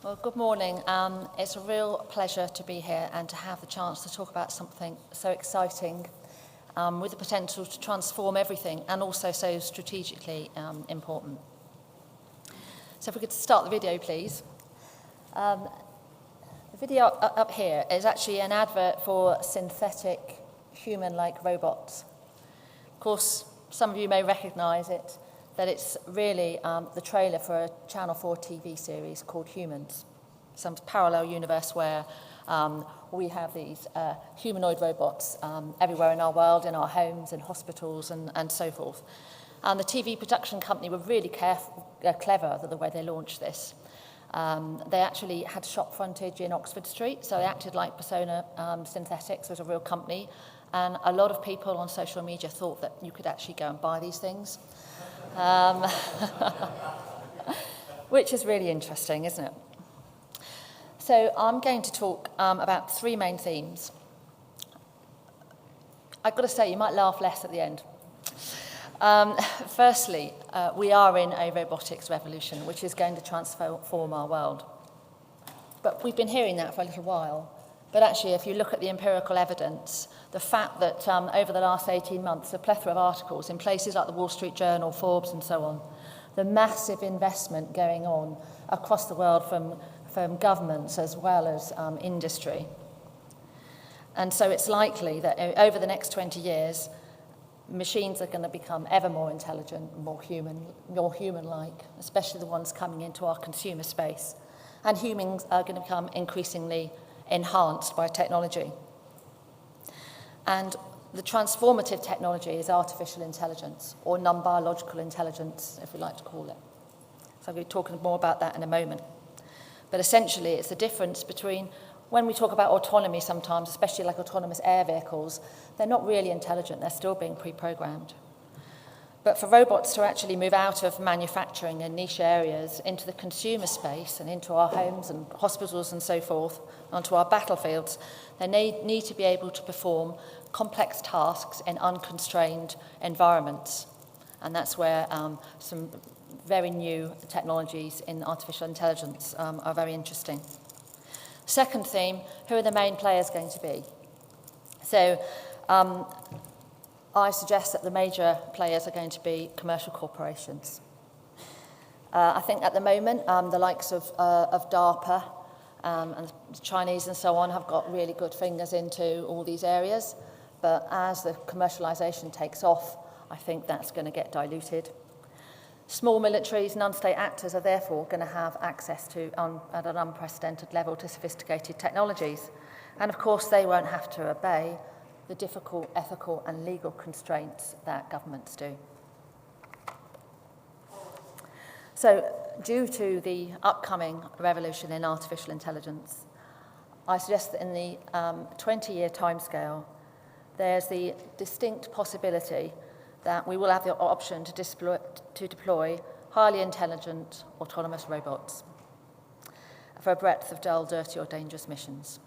Well, good morning. It's a real pleasure to be here and to have the chance to talk about something so exciting with the potential to transform everything and also so strategically important. So if we could start the video, please. The video up here is actually an advert for synthetic human-like robots. Of course, some of you may recognise it, that it's really the trailer for a Channel 4 TV series called Humans, some parallel universe where we have these humanoid robots everywhere in our world, in our homes, in hospitals, and so forth. And the TV production company were really clever the way they launched this. They actually had shop frontage in Oxford Street, so they acted like Persona Synthetics was a real company. And a lot of people on social media thought that you could actually go and buy these things. Which is really interesting, isn't it? So I'm going to talk about three main themes. I've got to say, you might laugh less at the end. Firstly, we are in a robotics revolution, which is going to transform our world. But we've been hearing that for a little while. But actually, if you look at the empirical evidence, the fact that over the last 18 months, a plethora of articles in places like the Wall Street Journal, Forbes, and so on, the massive investment going on across the world from governments as well as industry. And so it's likely that over the next 20 years, machines are going to become ever more intelligent, more human-like, especially the ones coming into our consumer space. And humans are going to become increasingly enhanced by technology. And the transformative technology is artificial intelligence, or non-biological intelligence, if we like to call it. So we'll be talking more about that in a moment. But essentially, it's the difference between when we talk about autonomy sometimes, especially like autonomous air vehicles, they're not really intelligent, they're still being pre-programmed. But for robots to actually move out of manufacturing and niche areas into the consumer space and into our homes and hospitals and so forth, onto our battlefields, they need to be able to perform complex tasks in unconstrained environments. And that's where some very new technologies in artificial intelligence are very interesting. Second theme, who are the main players going to be? So I suggest that the major players are going to be commercial corporations. I think at the moment, the likes of DARPA and the Chinese and so on have got really good fingers into all these areas. But as the commercialization takes off, I think that's going to get diluted. Small militaries, non-state actors are therefore going to have access to, at an unprecedented level, to sophisticated technologies. And of course, they won't have to obey the difficult ethical and legal constraints that governments do. So, due to the upcoming revolution in artificial intelligence, I suggest that in the 20-year timescale, there's the distinct possibility that we will have the option to deploy highly intelligent autonomous robots for a breadth of dull, dirty, or dangerous missions.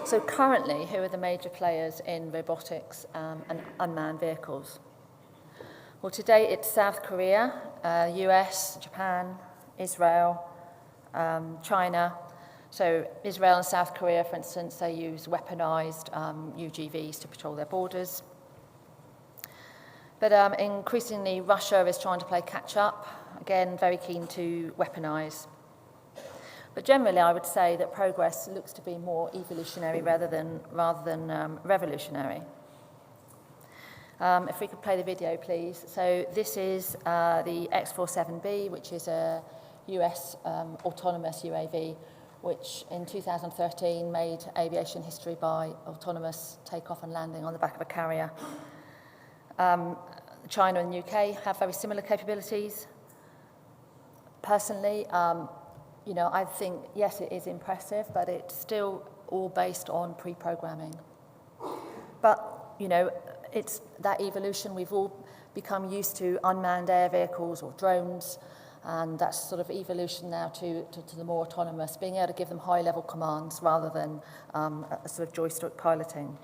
So currently, who are the major players in robotics and unmanned vehicles? Well, today it's South Korea, US, Japan, Israel, China. So Israel and South Korea, for instance, they use weaponized UGVs to patrol their borders. But increasingly, Russia is trying to play catch-up, again, very keen to weaponize. But generally, I would say that progress looks to be more evolutionary rather than revolutionary. If we could play the video, please. So this is the X-47B, which is a US autonomous UAV, which in 2013 made aviation history by autonomous takeoff and landing on the back of a carrier. China and the UK have very similar capabilities. Personally, I think, yes, it is impressive, but it's still all based on pre-programming. But, it's that evolution. We've all become used to unmanned air vehicles or drones, and that's sort of evolution now to the more autonomous, being able to give them high-level commands rather than a sort of joystick piloting.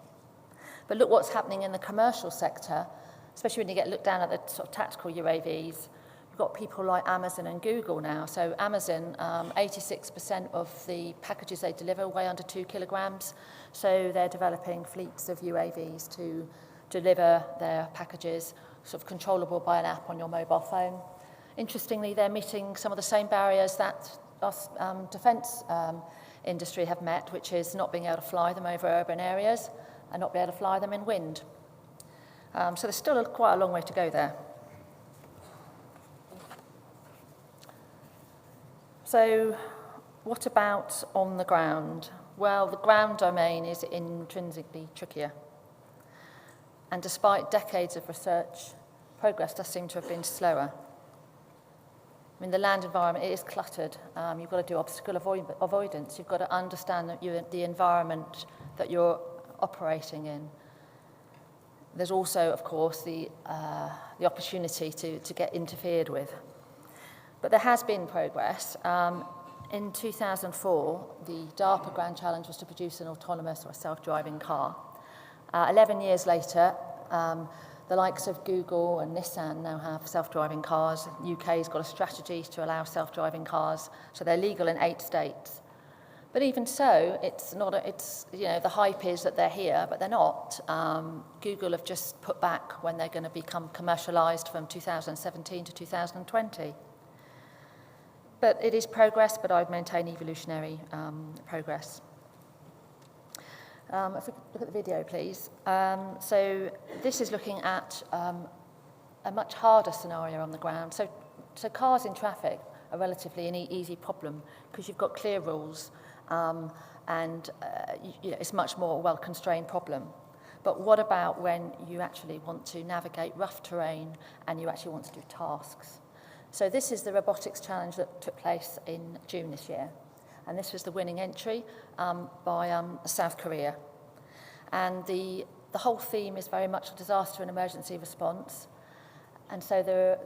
But look what's happening in the commercial sector. especially when you get looked down at the sort of tactical UAVs. You've got people like Amazon and Google now. So Amazon, 86% of the packages they deliver weigh under 2 kilograms. So they're developing fleets of UAVs to deliver their packages, sort of controllable by an app on your mobile phone. Interestingly, they're meeting some of the same barriers that us defence industry have met, which is not being able to fly them over urban areas and not be able to fly them in wind. So there's still quite a long way to go there. So what about on the ground? Well, the ground domain is intrinsically trickier. And despite decades of research, progress does seem to have been slower. I mean, the land environment, it is cluttered. You've got to do obstacle avoidance. You've got to understand that the environment that you're operating in. There's also, of course, the opportunity to get interfered with. But there has been progress. In 2004, the DARPA Grand Challenge was to produce an autonomous or self-driving car. 11 years later, the likes of Google and Nissan now have self-driving cars. The UK's got a strategy to allow self-driving cars, so they're legal in 8 states. But even so, the hype is that they're here, but they're not. Google have just put back when they're going to become commercialised from 2017 to 2020. But it is progress, but I'd maintain evolutionary progress. If we look at the video, please. So this is looking at a much harder scenario on the ground. So cars in traffic are relatively an easy problem because you've got clear rules and it's much more a well-constrained problem. But what about when you actually want to navigate rough terrain and you actually want to do tasks? So this is the robotics challenge that took place in June this year. And this was the winning entry by South Korea. And the whole theme is very much disaster and emergency response. And so the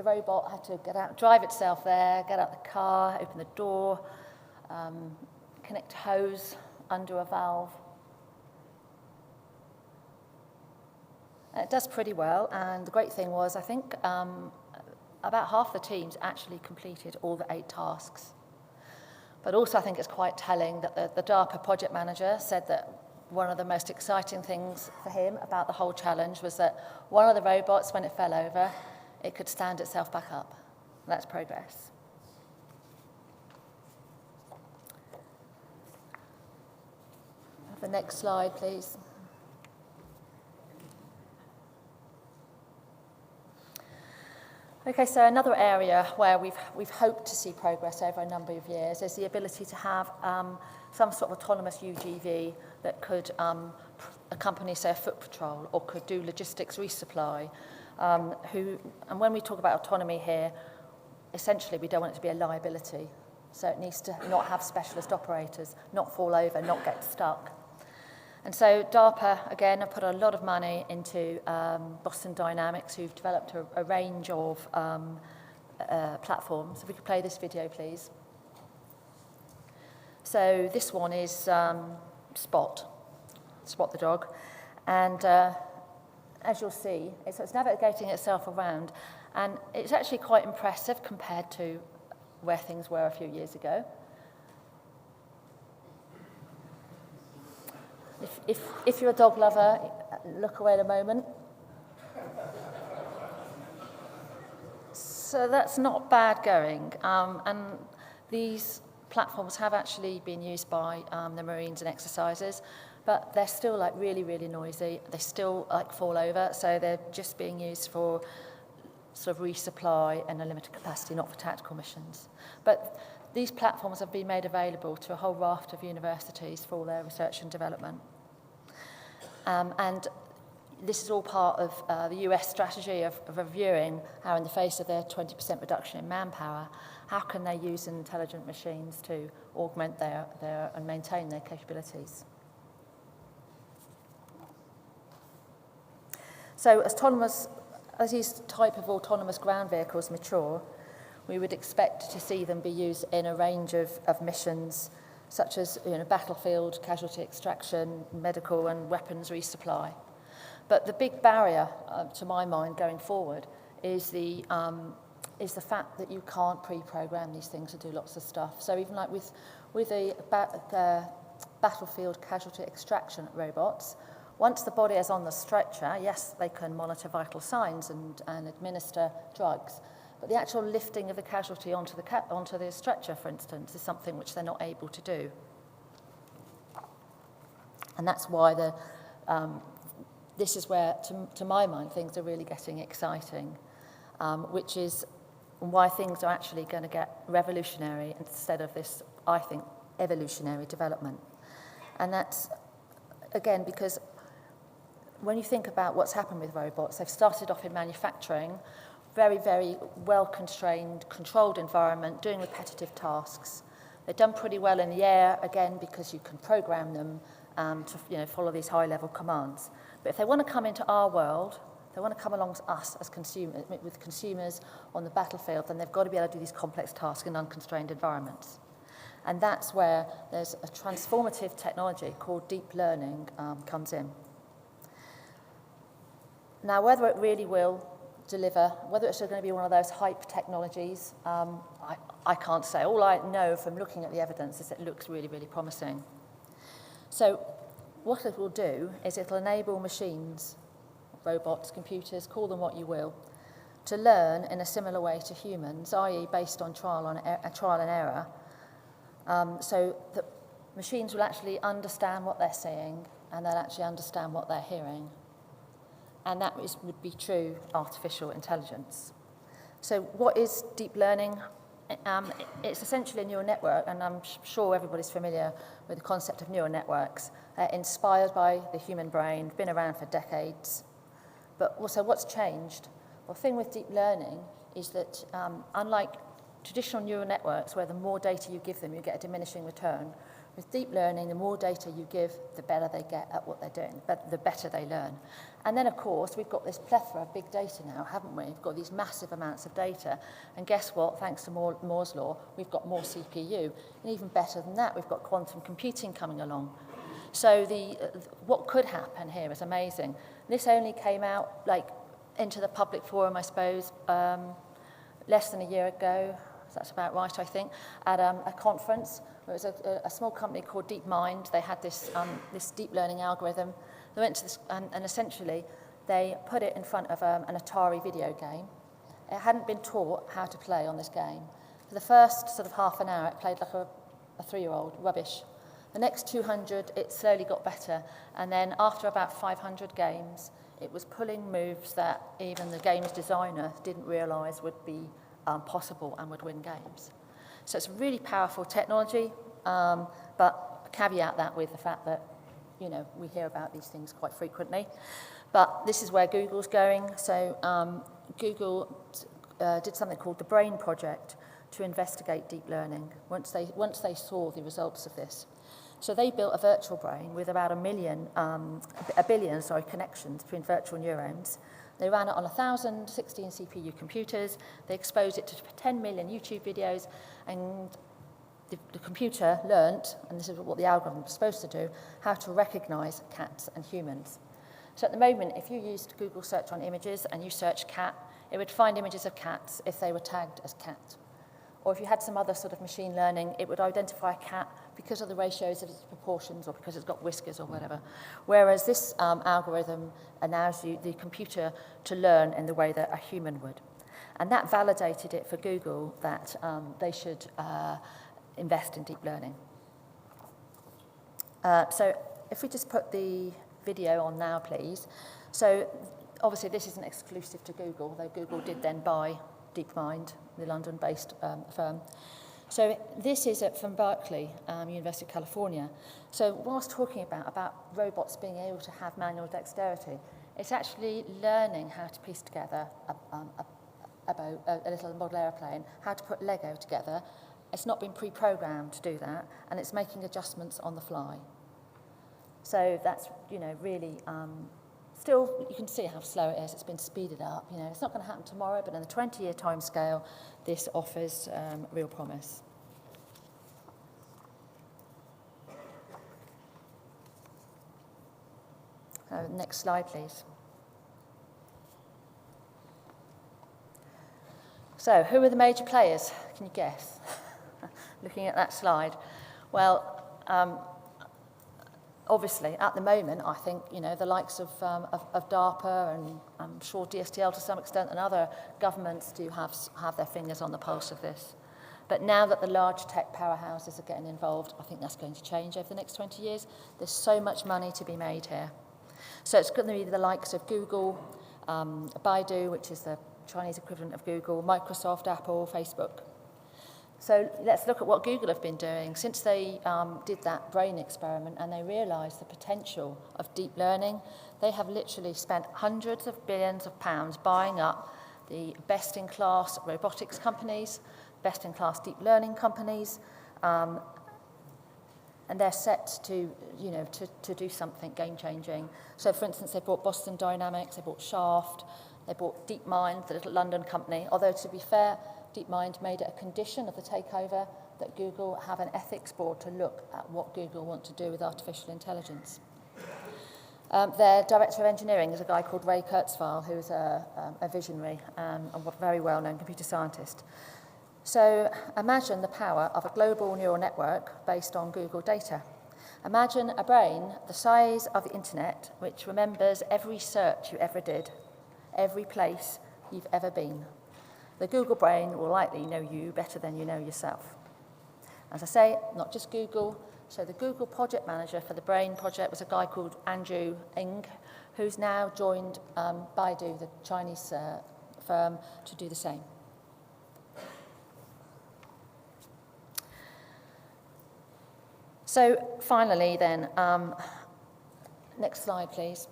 robot had to get out, drive itself there, get out the car, open the door, connect a hose under a valve. And it does pretty well. And the great thing was, I think, about half the teams actually completed all the 8 tasks. But also I think it's quite telling that the DARPA project manager said that one of the most exciting things for him about the whole challenge was that one of the robots, when it fell over, it could stand itself back up. That's progress. Have the next slide, please. Okay, so another area where we've hoped to see progress over a number of years is the ability to have some sort of autonomous UGV that could accompany, say, a foot patrol or could do logistics resupply. And when we talk about autonomy here, essentially we don't want it to be a liability. So it needs to not have specialist operators, not fall over, not get stuck. And so DARPA, again, have put a lot of money into Boston Dynamics, who've developed a range of platforms. If we could play this video, please. So this one is Spot the dog. And as you'll see, it's navigating itself around. And it's actually quite impressive compared to where things were a few years ago. If you're a dog lover, look away at a moment. So that's not bad going. And these platforms have actually been used by the Marines in exercises, but they're still really, really noisy. They still fall over, so they're just being used for sort of resupply in a limited capacity, not for tactical missions. But these platforms have been made available to a whole raft of universities for their research and development. And this is all part of the US strategy of reviewing how, in the face of their 20% reduction in manpower, how can they use intelligent machines to augment their and maintain their capabilities. So as these type of autonomous ground vehicles mature, we would expect to see them be used in a range of missions, such as battlefield, casualty extraction, medical and weapons resupply. But the big barrier, to my mind, going forward is the fact that you can't pre-program these things to do lots of stuff. So even like with the battlefield casualty extraction robots, once the body is on the stretcher, yes, they can monitor vital signs and administer drugs. But the actual lifting of the casualty onto the stretcher, for instance, is something which they're not able to do. And that's why this is where, to my mind, things are really getting exciting, which is why things are actually going to get revolutionary instead of this, I think, evolutionary development. And that's, again, because when you think about what's happened with robots, they've started off in manufacturing, very, very well-constrained, controlled environment, doing repetitive tasks. They've done pretty well in the air, again, because you can program them to follow these high-level commands. But if they want to come into our world, they want to come along to us as consumers, with consumers on the battlefield, then they've got to be able to do these complex tasks in unconstrained environments. And that's where there's a transformative technology called deep learning comes in. Now, whether it really will deliver, whether it's going to be one of those hype technologies, I can't say. All I know from looking at the evidence is it looks really, really promising. So what it will do is it will enable machines, robots, computers, call them what you will, to learn in a similar way to humans, i.e. based on trial and error, so that machines will actually understand what they're seeing and they'll actually understand what they're hearing. And that would be true artificial intelligence. So what is deep learning? It's essentially a neural network, and I'm sure everybody's familiar with the concept of neural networks. Inspired by the human brain, been around for decades. But also, what's changed? Well, the thing with deep learning is that unlike traditional neural networks, where the more data you give them, you get a diminishing return, with deep learning, the more data you give, the better they get at what they're doing, the better they learn. And then, of course, we've got this plethora of big data now, haven't we? We've got these massive amounts of data. And guess what? Thanks to Moore's law, we've got more CPU. And even better than that, we've got quantum computing coming along. So what could happen here is amazing. This only came out into the public forum, I suppose, less than a year ago. That's about right, I think, at a conference. It was a small company called DeepMind. They had this deep learning algorithm. They went to this, and essentially, they put it in front of an Atari video game. It hadn't been taught how to play on this game. For the first sort of half an hour, it played like a 3-year-old, rubbish. The next 200, it slowly got better. And then after about 500 games, it was pulling moves that even the game's designer didn't realise would be possible and would win games. So it's a really powerful technology, but caveat that with the fact that, we hear about these things quite frequently. But this is where Google's going. So Google did something called the Brain Project to investigate deep learning once they saw the results of this. So they built a virtual brain with about a billion connections between virtual neurons. They ran it on 1,016 CPU computers. They exposed it to 10 million YouTube videos, and the computer learnt, and this is what the algorithm was supposed to do, how to recognize cats and humans. So at the moment, if you used Google search on images and you search cat, it would find images of cats if they were tagged as cat. Or if you had some other sort of machine learning, it would identify a cat because of the ratios of its proportions or because it's got whiskers or whatever. Whereas this algorithm allows the computer to learn in the way that a human would. And that validated it for Google that they should invest in deep learning. So if we just put the video on now, please. So obviously this isn't exclusive to Google, though Google did then buy DeepMind, the London-based firm. So this is from Berkeley, University of California. So what I was talking about robots being able to have manual dexterity, it's actually learning how to piece together a little model airplane, how to put Lego together. It's not been pre-programmed to do that, and it's making adjustments on the fly. So that's, really... Still, you can see how slow it is. It's been speeded up. It's not going to happen tomorrow, but in the 20-year time scale, this offers real promise. Next slide, please. So, who are the major players? Can you guess? Looking at that slide. Well, obviously, at the moment, I think, the likes of DARPA and I'm sure DSTL to some extent and other governments do have their fingers on the pulse of this. But now that the large tech powerhouses are getting involved, I think that's going to change over the next 20 years. There's so much money to be made here. So it's going to be the likes of Google, Baidu, which is the Chinese equivalent of Google, Microsoft, Apple, Facebook. So let's look at what Google have been doing. Since they did that brain experiment and they realised the potential of deep learning, they have literally spent hundreds of billions of pounds buying up the best-in-class robotics companies, best-in-class deep learning companies, and they're set to do something game-changing. So, for instance, they bought Boston Dynamics, they bought Shaft, they bought DeepMind, the little London company. Although, to be fair, DeepMind made it a condition of the takeover that Google have an ethics board to look at what Google want to do with artificial intelligence. Their director of engineering is a guy called Ray Kurzweil, who's a visionary and a very well-known computer scientist. So imagine the power of a global neural network based on Google data. Imagine a brain the size of the internet, which remembers every search you ever did, every place you've ever been. The Google brain will likely know you better than you know yourself. As I say, not just Google. So the Google project manager for the Brain project was a guy called Andrew Ng, who's now joined Baidu, the Chinese firm, to do the same. So finally then, next slide please.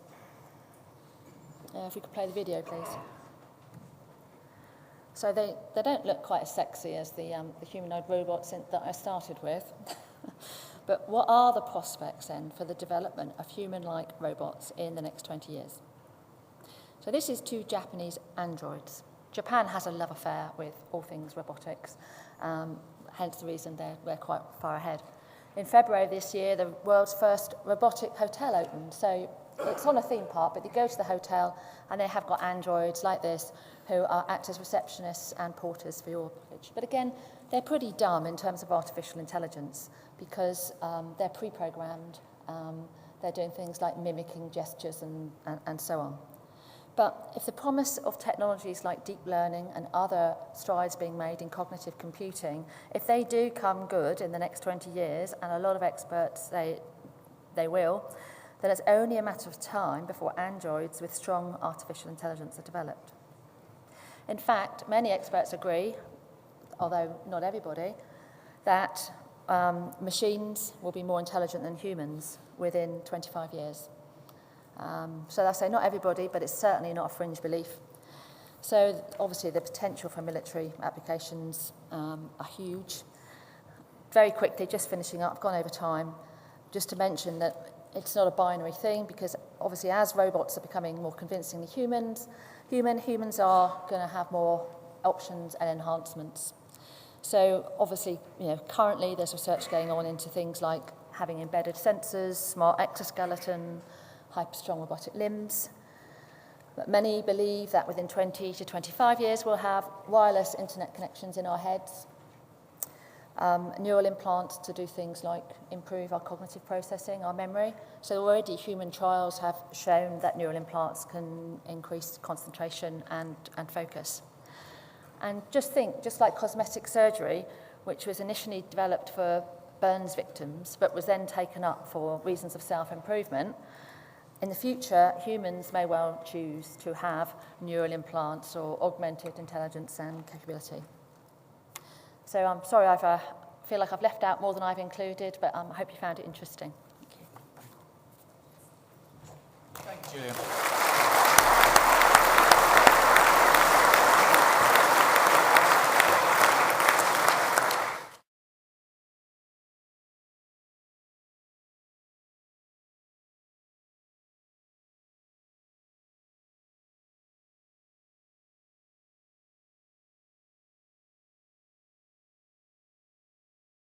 If we could play the video please. So they don't look quite as sexy as the humanoid robots that I started with. But what are the prospects then for the development of human-like robots in the next 20 years? So this is 2 Japanese androids. Japan has a love affair with all things robotics, hence the reason we're quite far ahead. In February of this year, the world's first robotic hotel opened. So it's on a theme park, but you go to the hotel and they have got androids like this who act as receptionists and porters for your luggage. But again, they're pretty dumb in terms of artificial intelligence because they're pre-programmed. They're doing things like mimicking gestures and so on. But if the promise of technologies like deep learning and other strides being made in cognitive computing, if they do come good in the next 20 years, and a lot of experts say they will, then it's only a matter of time before androids with strong artificial intelligence are developed. In fact, many experts agree, although not everybody, that machines will be more intelligent than humans within 25 years. So I say not everybody, but it's certainly not a fringe belief. So obviously the potential for military applications are huge. Very quickly, just finishing up, I've gone over time, just to mention that it's not a binary thing because obviously as robots are becoming more convincingly humans are going to have more options and enhancements. So obviously, currently there's research going on into things like having embedded sensors, smart exoskeleton, hyper-strong robotic limbs. But many believe that within 20 to 25 years we'll have wireless internet connections in our heads, neural implants to do things like improve our cognitive processing, our memory. So already human trials have shown that neural implants can increase concentration and focus. And just like cosmetic surgery, which was initially developed for burns victims, but was then taken up for reasons of self-improvement, in the future, humans may well choose to have neural implants or augmented intelligence and capability. So I'm sorry, I feel like I've left out more than I've included, but I hope you found it interesting. Thank you. Thank you, Julia.